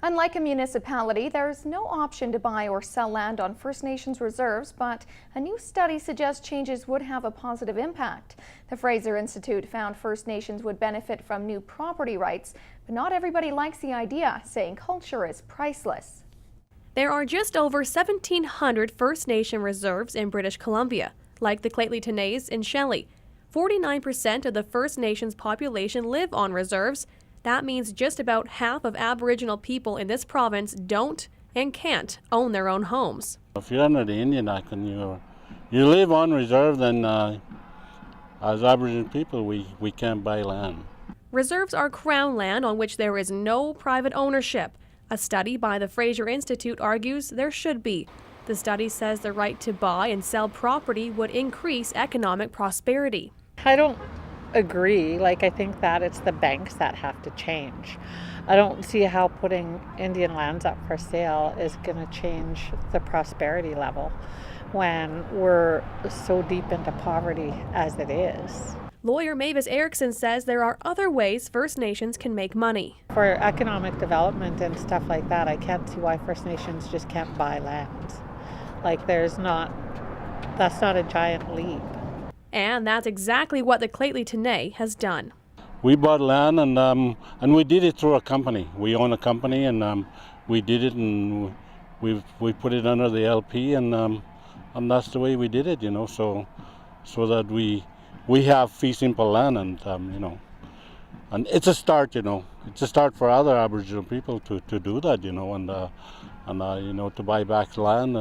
Unlike a municipality, there's no option to buy or sell land on First Nations reserves, but a new study suggests changes would have a positive impact. The Fraser Institute found First Nations would benefit from new property rights, but not everybody likes the idea, saying culture is priceless. There are just over 1,700 First Nation reserves in British Columbia, like the Lheidli in Shelley. 49% of the First Nations population live on reserves. That means just about half of Aboriginal people in this province don't and can't own their own homes. If you're under the Indian Act and you live on reserve, then as Aboriginal people, we can't buy land. Reserves are Crown land on which there is no private ownership. A study by the Fraser Institute argues there should be. The study says the right to buy and sell property would increase economic prosperity. I don't agree. I think that it's the banks that have to change. I don't see how putting Indian lands up for sale is going to change the prosperity level when we're so deep into poverty as it is. Lawyer Mavis Erickson says there are other ways First Nations can make money. For economic development and stuff like that, I can't see why First Nations just can't buy lands. That's not a giant leap. And that's exactly what the Lheidli has done. We bought land and we did it through a company. We own a company and we did it and we put it under the LP and that's the way we did it, so that we have fee simple land and and it's a start, it's a start for other Aboriginal people to do that, and to buy back land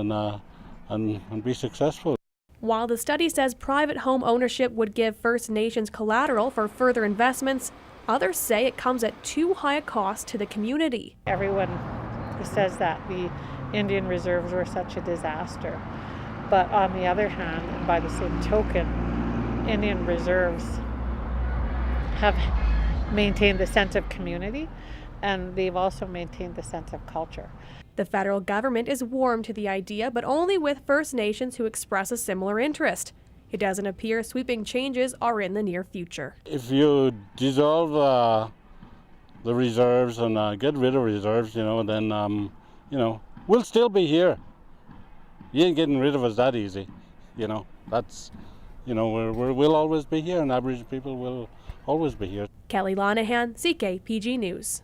and be successful. While the study says private home ownership would give First Nations collateral for further investments, others say it comes at too high a cost to the community. Everyone says that the Indian reserves were such a disaster. But on the other hand, and by the same token, Indian reserves have maintained the sense of community, and they've also maintained the sense of culture. The federal government is warm to the idea, but only with First Nations who express a similar interest. It doesn't appear sweeping changes are in the near future. If you dissolve the reserves and get rid of reserves, then we'll still be here. You ain't getting rid of us that easy, That's, we'll always be here, and Aboriginal people will always be here. Kelly Lonahan, CKPG News.